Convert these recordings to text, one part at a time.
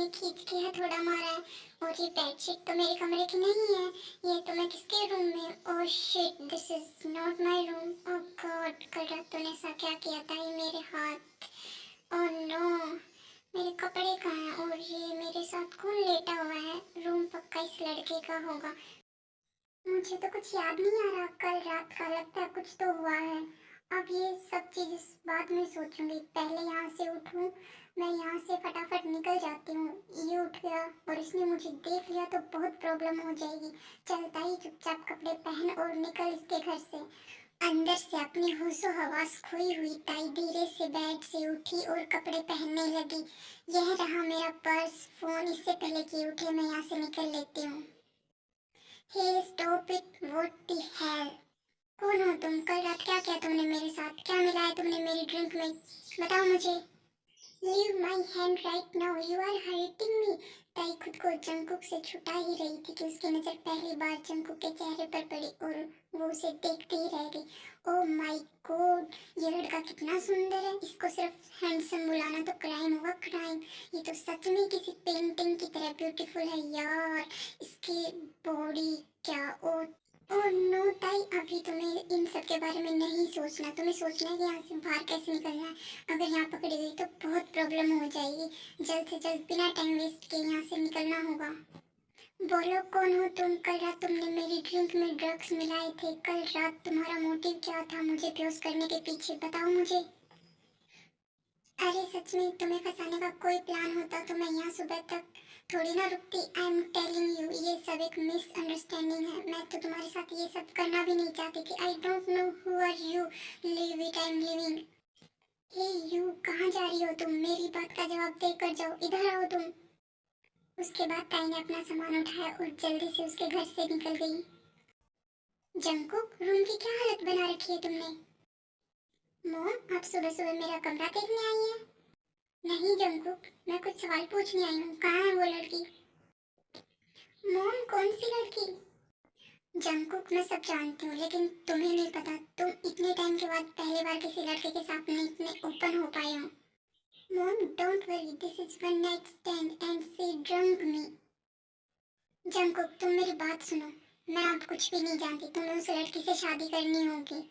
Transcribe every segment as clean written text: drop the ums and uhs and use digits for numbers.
खींच के हथौड़ा मारा है। और ये बेडशीट तो मेरे कमरे की नहीं है, ये तो मैं किसके रूम में। Oh shit, this is not my room. Oh God, कल रात तूने ऐसा क्या किया था? ये मेरे हाथ। ओह नो, मेरे कपड़े कहाँ हैं? और ये मेरे साथ कौन लेटा हुआ है? रूम पक्का इस लड़के का होगा। मुझे तो कुछ याद नहीं आ रहा कल रात का, लगता है कुछ तो हुआ है। अब ये सब चीज बाद में सोचूंगी, पहले यहाँ से उठूं। मैं यहाँ से फटाफट निकल जाती हूँ। ये उठ गया और इसने मुझे देख लिया तो बहुत प्रॉब्लम हो जाएगी। चलता ही चुपचाप कपड़े पहन और निकल इसके घर से। अंदर से अपनी होशो हवास खोई हुई ताई धीरे से बेड से उठी और कपड़े पहनने लगी। यह रहा मेरा पर्स, फोन, इससे पहले कि उठे मैं यहाँ से निकल लेती हूँ। Hey stop it, what the hell? कौन हो तुम? कल रात क्या किया तुमने मेरे साथ? क्या मिलाया तुमने मेरी ड्रिंक में? बताओ मुझे। Leave my hand right now, you are hurting me. ताई खुद को जंकुक से छुटा ही रही थी कि उसकी नजर पहली बार जंकुक के चेहरे पर पड़ी और वो उसे देखते ही रह गई। ओह माय गॉड, ये लड़का कितना सुंदर है। इसको सिर्फ हैंडसम बुलाना तो क्राइम होगा, क्राइम। ये तो सच में किसी पेंटिंग की तरह ब्यूटीफुल है यार। इसकी बॉडी क्या, ओ ओह नो ताई, अभी तुम्हें इन सब के बारे में नहीं सोचना। तुम्हें सोचना है कि यहाँ से बाहर कैसे निकलना है। अगर यहाँ पकड़ी गई तो बहुत प्रॉब्लम हो जाएगी। जल्द से जल्द बिना टाइम वेस्ट के यहाँ से निकलना होगा। बोलो कौन हो तुम? कल रात तुमने मेरी ड्रिंक में ड्रग्स मिलाए थे। कल रात तुम्हारा मोटिव क्या था मुझे बेहोश करने के पीछे? बताओ मुझे। अरे सच में तुम्हें फंसाने का कोई प्लान होता तो मैं यहाँ सुबह तक थोड़ी ना रुकती। आई एम टेलिंग यू, ये सब एक मिसअंडरस्टैंडिंग है। मैं तो तुम्हारे साथ ये सब करना भी नहीं चाहती थी। I don't know who are you, leave it, I'm leaving. Hey you, कहाँ जा रही हो तुम? मेरी बात का जवाब देकर जाओ, इधर आओ तुम। उसके बाद ताई ने अपना सामान उठाया और जल्दी से उसके घर से निकल गई। जंकुक, रूम की क्या हालत बना रखी है तुमने? मॉम, आप सुबह सुबह मेरा कमरा देखने आई हैं? नहीं जंकुक, मैं कुछ सवाल पूछने आई हूँ। कहाँ है वो लड़की? मॉम, कौन सी लड़की? जंकुक, मैं सब जानती हूँ लेकिन तुम्हें नहीं पता। तुम इतने टाइम के बाद पहली बार किसी लड़के के सामने इतने ओपन हो पाए हो। Mom don't worry, this is one night stand and she drunk me. Jungkook, तुम मेरी बात सुनो। मैं अब कुछ भी नहीं जानती। तुम्हें उस लड़की से शादी करनी होगी।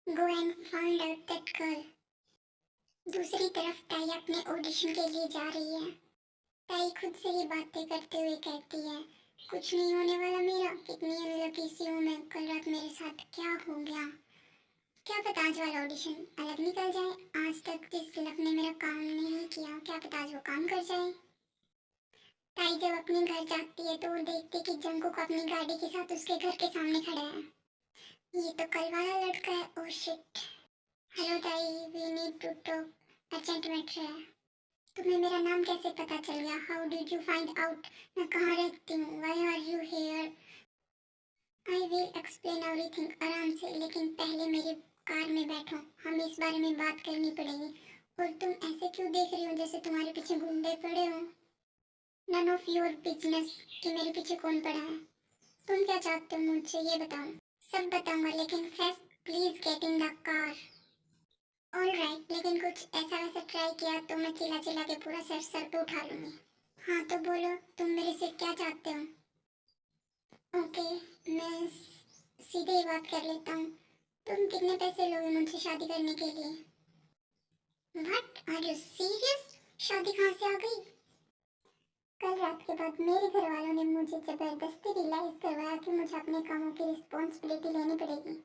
Go and find out that girl. दूसरी तरफ ताई अपने ऑडिशन के लिए जा रही है। ताई खुद से ही बातें करते हुए कहती है, कुछ नहीं होने वाला मेरा। कितनी अनलकी सी हूँ मैं। कल रात मेरे साथ क्या हो गया? क्या पता आज वाला ऑडिशन अलग निकल जाए। आज तक जिस लक ने मेरा काम नहीं किया, क्या पता आज वो काम कर जाए। ताई जब अपने घर जाती है तो वो देखती कि जंकुक अपनी गाड़ी के साथ उसके घर के सामने खड़ा है। ये तो कल वाला लड़का है। Oh shit. Hello Tae, we need to talk, urgent matter है। तुम्हें मेरा नाम कैसे पता चल गया? How did you find out? मैं कहाँ रहती हूँ? Why are you here? I will explain everything, आराम से, लेकिन पहले मेरे कार में बैठो। हमें इस बारे में बात करनी पड़ेगी। और तुम ऐसे क्यों देख रही हो जैसे तुम्हारे पीछे गुंडे पड़े हो? नन ऑफ योर बिजनेस कि मेरे पीछे कौन पड़ा है। तुम क्या चाहते हो मुझसे, ये बताओ। सब बताऊंगा लेकिन first please get in the car. Alright, लेकिन कुछ ऐसा वैसा ट्राई किया तो मैं चिल्ला चिल्ला के पूरा सर पे उठा लूंगी। हाँ तो बोलो, तुम मेरे से क्या चाहते हो? ओके, मैं सीधे ही बात कर लेता हूँ। तुम कितने पैसे लोगे मुझसे शादी करने के लिए? What, are you serious? शादी कहाँ से आ गई? कल रात के बाद मेरे घर वालों ने मुझे जबरदस्ती रियलाइज करवाया कि मुझे अपने कामों की रिस्पॉन्सिबिलिटी लेनी पड़ेगी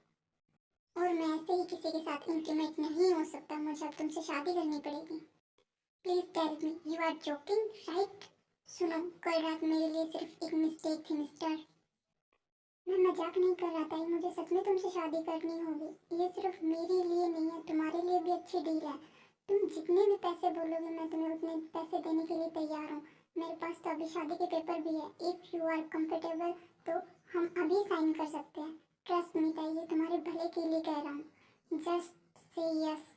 और मैं ऐसे ही किसी के साथ इंटीमेट नहीं हो सकता। मुझे अब तुमसे शादी करनी पड़ेगी। Please tell me, you are joking right? सुनो, कल रात मेरे लिए सिर्फ एक मिस्टेक थी मिस्टर। मैं मजाक नहीं कर रहा था, मुझे सच में तुमसे शादी करनी होगी। ये सिर्फ मेरे लिए नहीं है, तुम्हारे लिए भी अच्छी डील है। तुम जितने भी पैसे बोलोगे मैं तुम्हें उतने पैसे देने के लिए तैयार हूँ। मेरे पास तो अभी शादी के पेपर भी है। इफ़ यू आर कंफर्टेबल तो हम अभी साइन कर सकते हैं। ट्रस्ट मी ताई, ये तुम्हारे भले के लिए कह रहा हूँ। Just say yes.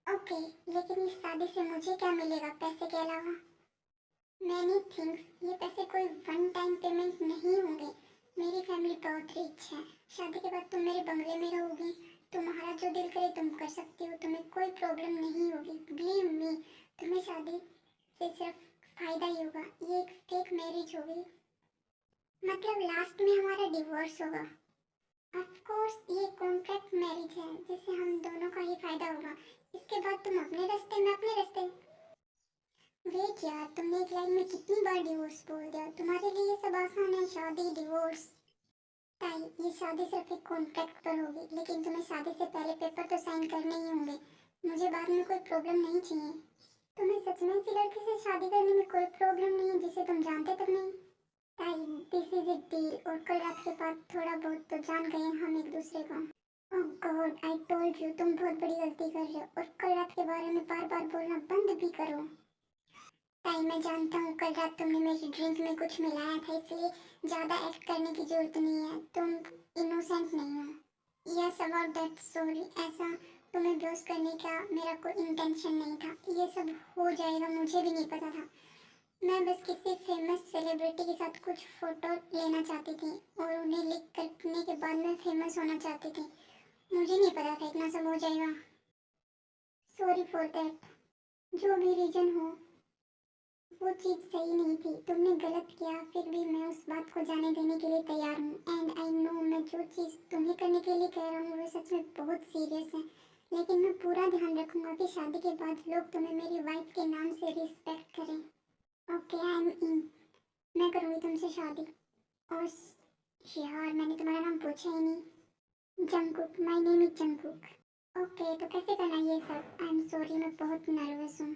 ओके, लेकिन इस शादी से मुझे क्या मिलेगा पैसे के अलावा? Many things. ये पैसे कोई वन टाइम पेमेंट नहीं होंगे। मेरी फैमिली बहुत रिच है। शादी के बाद तुम मेरे बंगले में रहोगी। तुम्हारा जो दिल करे तुम कर सकती हो। तुम्हें कोई प्रॉब्लम नहीं होगी, बिलीव मी। तुम्हें शादी इससे सिर्फ फायदा ही होगा। ये एक फेक मैरिज होगी, मतलब लास्ट में हमारा डिवोर्स होगा। ऑफ कोर्स ये कॉन्ट्रैक्ट मैरिज है जिससे हम दोनों का ही फायदा होगा। इसके बाद तुम अपने रास्ते, मैं अपने रास्ते। वेट यार, तुमने एक लाइन में कितनी बार डिवोर्स बोल दिया। तुम्हारे लिए ये सब आसान है, शादी डिवोर्स। ताई, ये शादी सिर्फ एक कॉन्ट्रैक्ट पर होगी, लेकिन तुम्हें शादी से पहले पेपर तो साइन करने ही होंगे। मुझे बाद में कोई प्रॉब्लम नहीं चाहिए। तुम्हें सच में इसी लड़के से शादी करने में कोई प्रॉब्लम नहीं है जिसे तुम जानते तक नहीं। ताई, दिस इज ए डील, और कल रात के बाद थोड़ा बहुत तो जान गए हम एक दूसरे को। ओह गॉड, आई टोल्ड यू, तुम बहुत बड़ी गलती कर रहे हो, और कल रात के बारे में बार बार बोलना बंद भी करो। ताई, मैं जानता हूँ कल रात तुमने मेरी ड्रिंक में कुछ मिलाया था, इसलिए ज़्यादा एक्ट करने की जरूरत नहीं है। तुम इनोसेंट नहीं हो। Yes about that, sorry. ऐसा तुम्हें बेहोश करने का मेरा कोई इंटेंशन नहीं था। ये सब हो जाएगा मुझे भी नहीं पता था। मैं बस किसी फेमस सेलिब्रिटी के साथ कुछ फोटो लेना चाहती थी और उन्हें लिख करने के बाद मैं फेमस होना चाहती थी। मुझे नहीं पता था इतना सब हो जाएगा। Sorry for that. जो भी रीजन हो, वो चीज़ सही नहीं थी, तुमने गलत किया, फिर भी मैं उस बात को जाने देने के लिए तैयार हूँ। एंड आई नो, मैं जो चीज़ तुम्हें करने के लिए कह रहा हूँ वो सच में बहुत सीरियस है, लेकिन मैं पूरा ध्यान रखूंगा कि शादी के बाद लोग तुम्हें मेरी वाइफ के नाम से रिस्पेक्ट करें। ओके, आई एम इन। मैं करूँगी तुमसे शादी। और यार, मैंने तुम्हारा नाम पूछा ही नहीं। Jungkook, my name is Jungkook. Okay, तो कैसे करना ये सब? आई एम सॉरी, मैं बहुत नर्वस हूँ।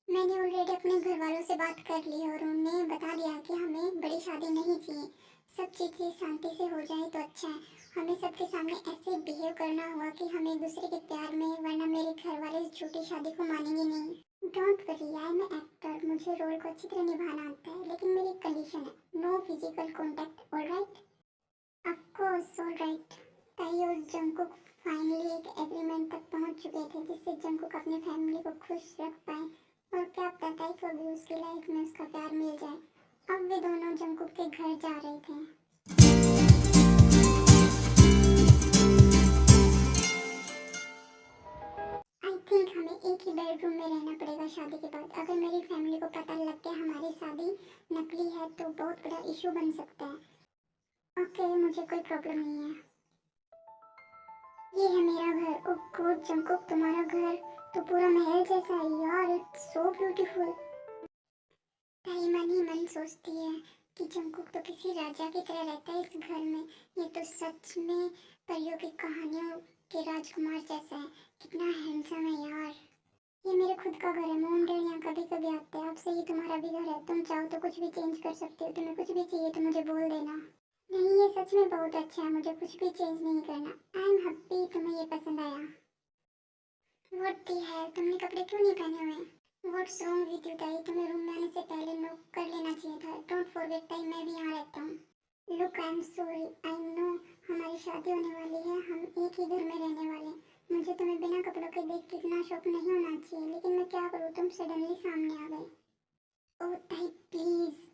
मैंने ऑलरेडी अपने घर वालों से बात कर ली और उन्हें बता दिया कि हमें बड़ी शादी नहीं चाहिए। सब चीज़ें शांति से हो जाए तो अच्छा है। हमें सबके सामने ऐसे बिहेव करना होगा कि हम एक दूसरे के प्यार में, वरना मेरे घर वाले इस छोटी शादी को मानेंगे नहीं। Don't worry, I am actor, मुझे रोल को अच्छी तरह निभाना आता है, लेकिन मेरी कंडीशन है, no physical contact. Alright? Of course, alright. Tae और जंगकुक फाइनली एक एग्रीमेंट तक पहुंच चुके थे जिससे जंगकुक अपनी फैमिली को खुश रख पाए, और क्या पता ताई को भी उसकी लाइफ में उसका प्यार मिल जाए। अब वे दोनों जंगकुक के घर जा रहे थे। आई थिंक हमें एक ही बेडरूम में रहना पड़ेगा शादी के बाद। अगर मेरी फैमिली को पता लग गया हमारी शादी नकली है तो बहुत बड़ा इशू बन सकता है। ओके, मुझे कोई प्रॉब्लम नहीं है। ये है मेरा घर। ओह गॉड जंगकुक, तुम्हारा घर तो पूरा महल जैसा है यार, इट्स सो ब्यूटीफुल। ताई मन ही मन सोचती है कि जंगकुक तो किसी राजा की तरह रहता है इस घर में। ये तो सच में परियों की कहानियों के राजकुमार जैसा है। कितना हैंडसम है यार। ये मेरे खुद का घर है। मॉम डैड यहाँ कभी कभी आते हैं। अब से ये तुम्हारा भी घर है, तुम चाहो तो कुछ भी चेंज कर सकते हो। तुम्हें कुछ भी चाहिए तो मुझे बोल देना। नहीं, ये सच में बहुत अच्छा है, मुझे कुछ भी चेंज नहीं करना। आई एम हैप्पी तुम्हें ये पसंद आया। व्हाट द हेल, तुमने कपड़े क्यों नहीं पहने हुए? व्हाट्स रॉन्ग विद यू ताई, तुम्हें रूम में आने से पहले नॉक कर लेना चाहिए था। डोंट फॉरगेट ताई, मैं भी यहाँ रहता हूँ। Look, I am sorry, I know हमारी शादी होने वाली है, हम एक ही घर में रहने वाले हैं। मुझे तुम्हें बिना कपड़ों के देख के इतना शौक नहीं होना चाहिए, लेकिन मैं क्या करूँ, तुम सडनली सामने आ गए। ओह ताई प्लीज।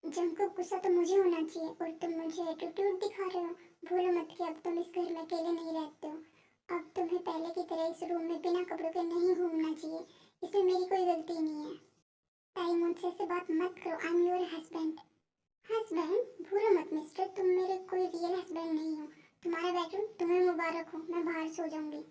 जंगकुक, गुस्सा तो मुझे होना चाहिए और तुम मुझे एटीट्यूड दिखा रहे हो। भूलो मत कि अब तुम इस घर में अकेले नहीं रहते हो। अब तुम्हें पहले की तरह इस रूम में बिना कपड़ों के नहीं घूमना चाहिए। इसमें मेरी कोई गलती नहीं है। ताई, मुझसे ऐसे बात मत करो। I am your husband. Husband? भूलो मत मिस्टर, तुम मेरे कोई रियल हस्बैंड नहीं हो। तुम्हारा बेडरूम तुम्हें मुबारक हो, मैं बाहर सो जाऊंगी।